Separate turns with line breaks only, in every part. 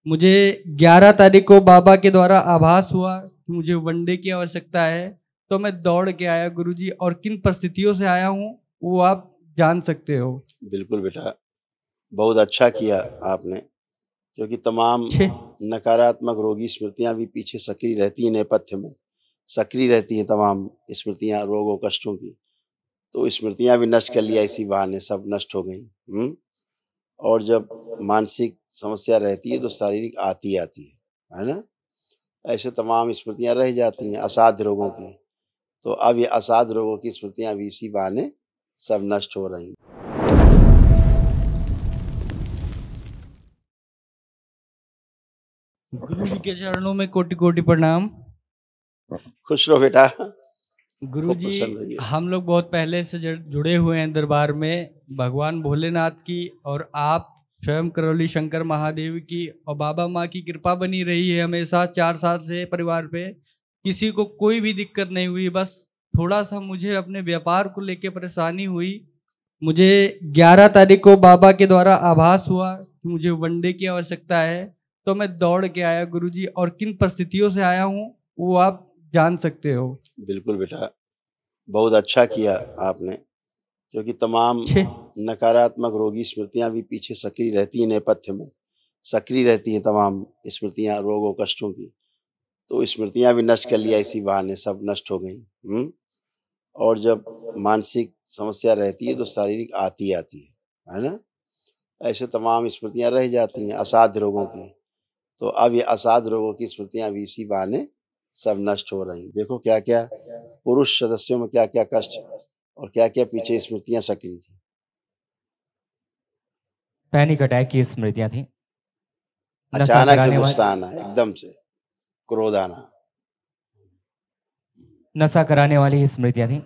मुझे 11 तारीख को बाबा के द्वारा आभास हुआ कि मुझे वनडे की आवश्यकता है, तो मैं दौड़ के आया गुरुजी, और किन परिस्थितियों से आया हूँ वो आप जान सकते हो।
बिल्कुल बेटा, बहुत अच्छा किया आपने, क्योंकि तमाम
छे
नकारात्मक रोगी स्मृतियां भी पीछे सक्रिय रहती हैं, नेपथ्य में सक्रिय रहती हैं तमाम स्मृतियां रोगों कष्टों की। तो स्मृतियां भी नष्ट कर लिया, इसी बहाने सब नष्ट हो गई। और जब मानसिक समस्या रहती है तो शारीरिक आती है ना। ऐसे तमाम स्मृतियां रह जाती हैं असाध्य रोगों की। तो अब ये असाध्य रोगों की स्मृतियां भी इसी बहाने सब नष्ट हो रही।
गुरुजी के चरणों में कोटि कोटि प्रणाम।
खुश रहो बेटा।
गुरुजी, हम लोग बहुत पहले से जुड़े हुए हैं दरबार में, भगवान भोलेनाथ की और आप स्वयं करौली शंकर महादेव की और बाबा माँ की कृपा बनी रही है हमेशा 4 साल से परिवार पे। किसी को कोई भी दिक्कत नहीं हुई, बस थोड़ा सा मुझे अपने व्यापार को लेके परेशानी हुई। मुझे 11 तारीख को बाबा के द्वारा आभास हुआ कि मुझे वनडे की आवश्यकता है, तो मैं दौड़ के आया गुरुजी, और किन परिस्थितियों से आया हूँ वो आप जान सकते हो।
बिल्कुल बेटा, बहुत अच्छा किया आपने, क्योंकि तमाम नकारात्मक रोगी स्मृतियां भी पीछे सक्रिय रहती हैं, नेपथ्य में सक्रिय रहती हैं तमाम स्मृतियां रोगों कष्टों की। तो स्मृतियां भी नष्ट कर लिया, इसी बहाने सब नष्ट हो गई। और जब मानसिक समस्या रहती है तो शारीरिक आती है ना। ऐसे तमाम स्मृतियां रह जाती हैं असाध्य रोगों की। तो अब ये असाध्य रोगों की स्मृतियां भी इसी बहाने सब नष्ट हो रही। देखो क्या क्या पुरुष सदस्यों में क्या क्या कष्ट और क्या क्या पीछे स्मृतियां सक्रिय थी।
पैनिक अटैक की स्मृतियां थी,
अचानक से गुस्सा आना, एकदम से क्रोध आना,
नशा कराने वाली स्मृतियां थी,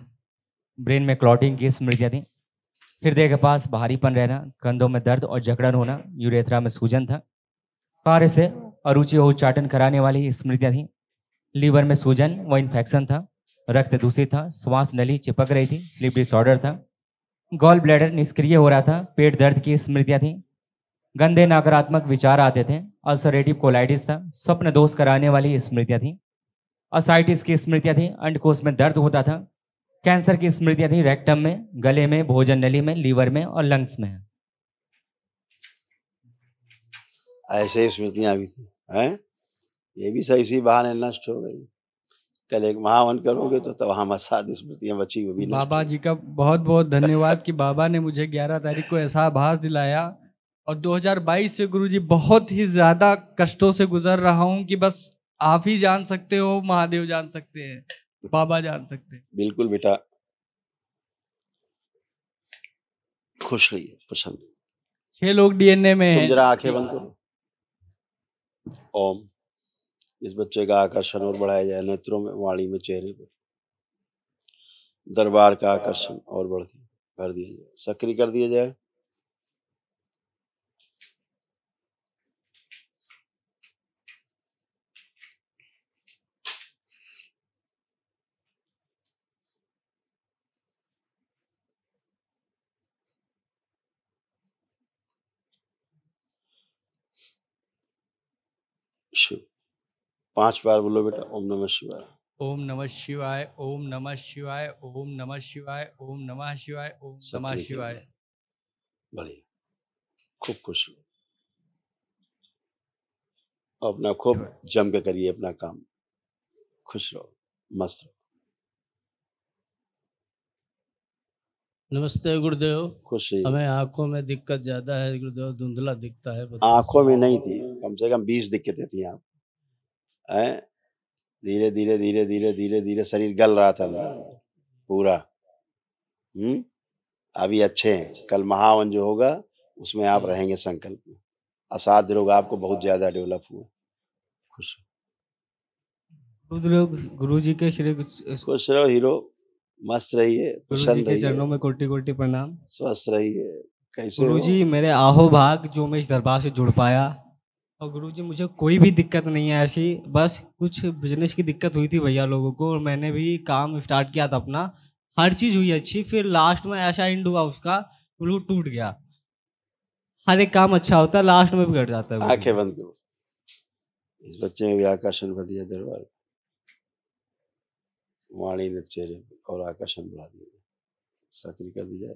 ब्रेन में क्लॉटिंग की स्मृतियां थी, हृदय के पास भारीपन रहना, कंधों में दर्द और जकड़न होना, यूरेथ्रा में सूजन था, कार्य से अरुचि और उच्चाटन कराने वाली स्मृतियां थी, लीवर में सूजन व इन्फेक्शन था, रक्त दूषित था, श्वास नली चिपक रही थी, स्लीप डिसऑर्डर था, गॉल ब्लैडर निष्क्रिय हो रहा था, पेट दर्द की स्मृतियां थी, गंदे नकारात्मक विचार आते थे, अल्सरेटिव कोलाइटिस था, स्वप्न दोष कराने वाली स्मृतियां थी, असाइटिस की स्मृतियां थी, अंडकोश में दर्द होता था, कैंसर की स्मृतियां थी, रेक्टम में, गले में, भोजन नली में, लीवर में और लंग्स में।
ऐसे स्मृतियां भी थी हैं। ये भी सही सी बहाने नष्ट हो गई। कल एक महावन करोगे तो तब हम असाध्य स्मृतियां बची, वो भी नष्ट।
बाबा जी का बहुत बहुत धन्यवाद कि बाबा ने मुझे 11 तारीख को ऐसा आभास दिलाया। और 2022 से गुरुजी बहुत ही ज्यादा कष्टों से गुजर रहा हूँ कि बस आप ही जान सकते हो, महादेव जान सकते हैं, बाबा जान सकते हैं।
बिल्कुल बेटा, खुश रहिए, प्रसन्न।
6 लोग डीएनए में
तुम
हैं।
जरा आंखें बंद करो। ओम। इस बच्चे का आकर्षण और बढ़ाया जाए, नेत्रों में, वाणी में, चेहरे पर। दरबार का आकर्षण और बढ़ कर दिया जाए, सक्रिय कर दिया जाए। शिव 5 बार बोलो बेटा। ओम नमः शिवाय,
ओम नमः शिवाय, ओम नमः शिवाय, ओम नमः शिवाय, ओम नमः शिवाय, ओम नमः शिवाय।
बढ़िया, खूब खुश हो। अपना खूब जम के करिए अपना काम। खुश रहो, मस्त रहो।
नमस्ते गुरुदेव।
खुश रहिए।
हमें आंखों में दिक्कत ज्यादा है गुरुदेव, धुंधला दिखता है।
आंखों में नहीं थी, कम से कम 20 दिक्कतें थी। आप धीरे धीरे धीरे धीरे धीरे धीरे शरीर गल रहा था अंदर पूरा। अभी अच्छे हैं। कल महावन जो होगा उसमें आप रहेंगे संकल्प में। असाध्य रोग आपको बहुत ज्यादा डेवलप हुआ। खुश
गुरुजी के श्री
खुश रहो हीरो, मस्त रहिए, प्रसन्न
के चरणों
रहिए,
में कोटि कोटि प्रणाम।
स्वस्थ रहिए। कैसे
गुरुजी, मेरे आहो भाग जो मैं इस दरबार से जुड़ पाया। और गुरुजी, मुझे कोई भी दिक्कत नहीं है ऐसी, बस कुछ बिजनेस की दिक्कत हुई थी भैया लोगों को, और मैंने भी काम स्टार्ट किया था अपना, हर चीज़ हुई अच्छी, फिर लास्ट में ऐसा एंड हुआ उसका, बिल्कुल टूट गया। हर एक काम अच्छा होता है, लास्ट में बिगड़ जाता है।
आंखें बंद करो। इस बच्चे में भी आकर्षण भर दिया दरबार, वाणी ने चेहरे और आकर्षण बढ़ा दिया, सक्रिय कर दिया,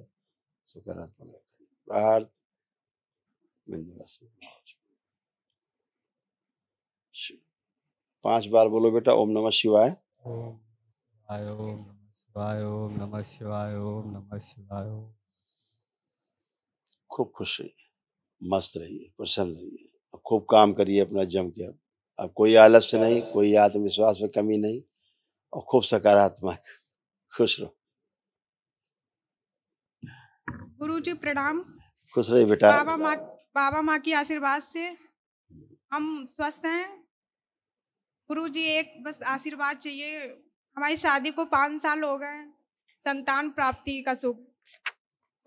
सकारात्मक रखा। प्रार्थ बिंदुवासिनी 5 बार बोलो बेटा, ओम नमः शिवाय।
ओम नमः शिवाय, ओम नमः शिवाय, ओम नमः शिवाय।
खूब खुश रहिए, मस्त रहिए, प्रसन्न रहिए, खूब काम करिए अपना जम के। अब कोई आलस्य नहीं, कोई आत्मविश्वास में कमी नहीं, और खूब सकारात्मक, खुश रहो।
गुरुजी प्रणाम।
खुश रहिए बेटा।
बाबा माँ की आशीर्वाद से हम स्वस्थ हैं। गुरुजी एक बस आशीर्वाद चाहिए, हमारी शादी को 5 साल हो गए, संतान प्राप्ति का सुख,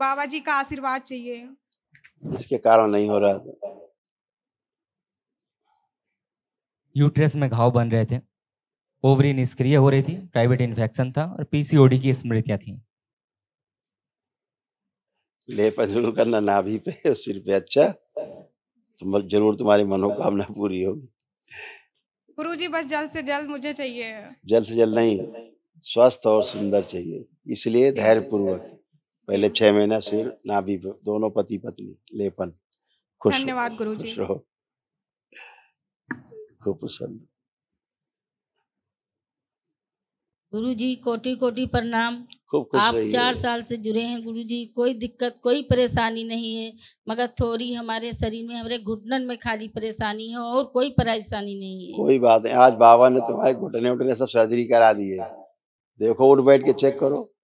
बाबा जी का आशीर्वाद चाहिए।
इसके कारण नहीं हो रहा था।
यूट्रस में घाव बन रहे थे, ओवरी निष्क्रिय हो रही थी, प्राइवेट इन्फेक्शन था और पीसीओडी की स्मृतियां थी।
लेपन जरूर करना नाभि पे और सिर पे, अच्छा तुम जरूर, तुम्हारी मनोकामना पूरी होगी।
गुरुजी बस जल्द से जल्द मुझे चाहिए।
जल्द से जल्द नहीं, स्वस्थ और सुंदर चाहिए, इसलिए धैर्य पूर्वक पहले 6 महीना सिर नाभि पे, दोनों पति पत्नी लेपन। खुश
धन्यवाद गुरुजी।
खुश रहो, खूब प्रसन्न।
गुरुजी कोटि कोटि प्रणाम।
खूब खुश
आप
रहिए।
4 साल से जुड़े हैं गुरुजी, कोई दिक्कत कोई परेशानी नहीं है, मगर थोड़ी हमारे शरीर में, हमारे घुटनन में खाली परेशानी है और कोई परेशानी नहीं है।
कोई बात नहीं, आज बाबा ने तुम्हारे घुटने उठने सब सर्जरी करा दी है। देखो, उठ बैठ के चेक करो,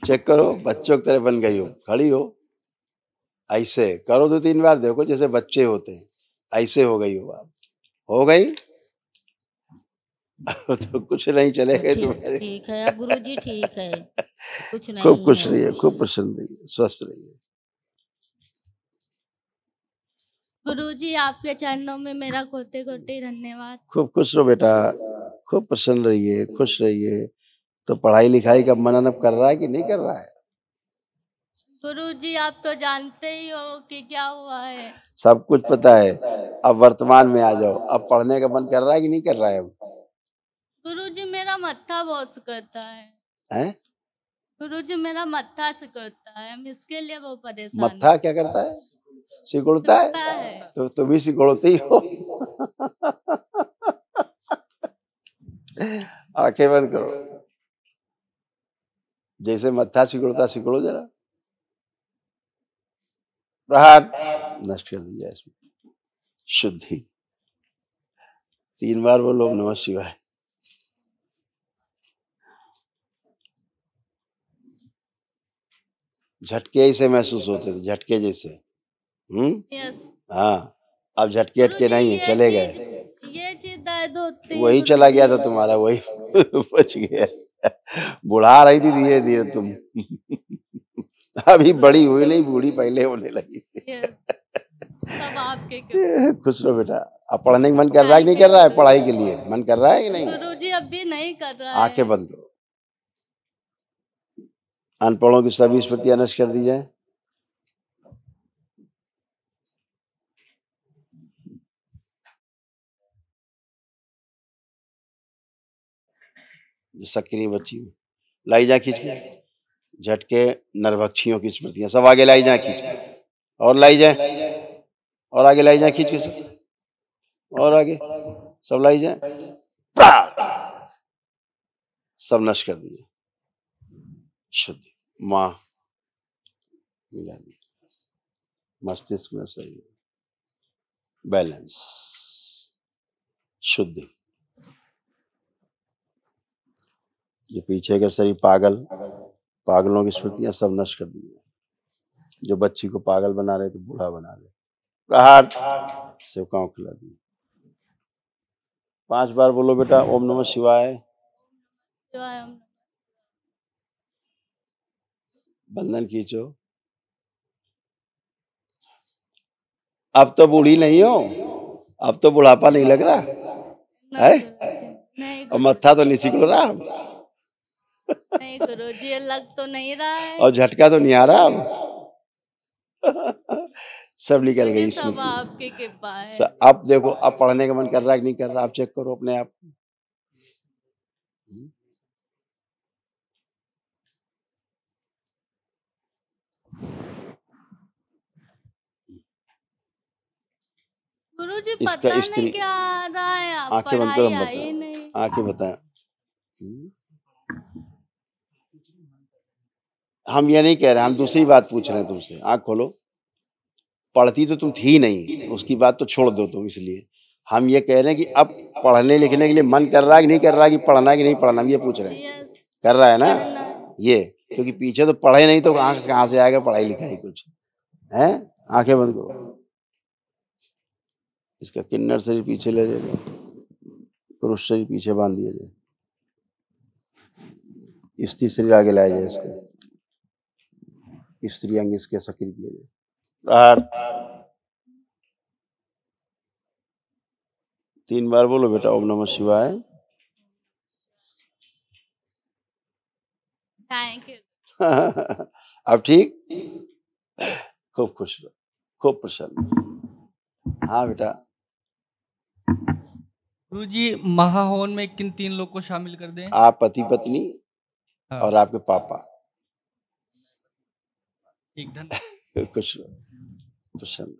चेक करो, बच्चों की तरह बन गई हो, खड़ी हो, ऐसे करो 2-3 बार, देखो जैसे बच्चे होते हैं, ऐसे हो गई हो आप, हो गई। तो कुछ नहीं चलेगा तुम्हारे।
ठीक है गुरुजी, ठीक है, कुछ नहीं।
खूब खुश रहिए, खूब प्रसन्न रहिए, स्वस्थ रहिए।
गुरुजी आपके चरणों में मेरा कोटि कोटि धन्यवाद।
खूब खुश रहो बेटा, खूब प्रसन्न रहिए, खुश रहिए। तो पढ़ाई लिखाई का मनन अब कर रहा है कि नहीं कर रहा है?
गुरुजी आप तो जानते ही हो कि क्या हुआ है।
सब कुछ पता है, अब वर्तमान में आ जाओ। अब पढ़ने का मन कर रहा है कि नहीं कर रहा है? अब
गुरुजी मेरा मत्था बहुत सिकुड़ता है।
हैं?
गुरुजी मेरा मत्था सिकुड़ता है, हम इसके लिए वो परेशान।
मत्था क्या करता है? सिकुड़ता है? तो तुम भी सिकुड़ती हो। आंखें बंद करो, जैसे मत्था सिकुड़ता सिकुड़ो जरा। प्रहार नष्ट कर दिया इसमें, शुद्धि। 3 बार बोलो नमः शिवाय। झटके ऐसे महसूस होते थे, झटके जैसे।
यस।
हाँ, अब झटके हटके नहीं है, चले गए।
ये चीज दर्द होती,
वही चला गया था तुम्हारा, वही बच गया। बुढ़ा रही थी धीरे धीरे तुम। अभी बड़ी हुई नहीं, बूढ़ी पहले होने लगी।
सब आपके।
खुश रहो बेटा। अब पढ़ने का मन कर रहा है कि नहीं कर रहा है? पढ़ाई के लिए मन कर रहा है कि नहीं?
गुरुजी अभी नहीं कर रहा है।
आंखें बंद करो, अनपढ़ों की सभी स्मृतियां नष्ट कर दी जाए। सक्रिय बच्ची लाई जा खींच के, झटके नरभक्षियों की स्मृतियां सब आगे लाई जाए खींच के, और लाई जाए, और आगे लाई जाए खींच के सब, और आगे सब लाई जाए। सब नष्ट कर दिए, शुद्ध माँ मिला दी, मस्तिष्क में सही बैलेंस, शुद्धि। जो पीछे के शरीर पागलों की स्मृतियां सब नष्ट कर दी। जो बच्ची को पागल बना रहे तो बूढ़ा बना रहे। प्रहार सेवकाओं खिला दी। 5 बार बोलो बेटा, ओम नमः शिवाय। बंधन खींचो। अब तो बूढ़ी नहीं हो, अब तो बुढ़ापा नहीं लग रहा है, और मत्था तो नहीं सिकुड़ रहा
नहीं गुरुजी, लग तो नहीं रहा है,
और झटका तो नहीं आ रहा अब। सब निकल गई
ये सब
स्मृति।
आपकी कृपा है।
अब देखो, अब पढ़ने का मन कर रहा है कि नहीं कर रहा, आप चेक करो अपने आप।
गुरुजी
इसका
पता
स्त्री
नहीं क्या आ रहा है, आप
आंखें बंद करो,
पढ़ाई
हम
आई
बताएं,
नहीं।
आंखें बताएं। हम ये नहीं कह रहे, हम दूसरी बात पूछ रहे हैं तुमसे। आंख खोलो। पढ़ती तो तुम थी नहीं, उसकी बात तो छोड़ दो तुम, इसलिए हम ये कह रहे हैं कि अब पढ़ने लिखने के लिए मन कर रहा है कि नहीं कर रहा, कि पढ़ना है कि नहीं पढ़ना, हम ये पूछ रहे हैं। कर रहा है ना ये, क्योंकि पीछे तो पढ़े नहीं तो आंख कहाँ से आएगा पढ़ाई लिखाई कुछ है। आंखें बंद करो। इसका किन्नर शरीर पीछे ले जाए, पुरुष शरीर पीछे बांध दिया जाए, स्त्री शरीर आगे लाया जाए, इसको स्त्री अंग इसके सक्रिय किया जाए। 3 बार बोलो बेटा ओम नमः शिवाय।
Thank you.
अब ठीक, खूब खुश रहो, खूब प्रसन्न। हाँ बेटा।
गुरुजी महाहवन में किन 3 लोग को शामिल कर दें?
आप पति पत्नी और आपके पापा।
ठीक, धन्यवाद।
खुश रहो, प्रसन्न।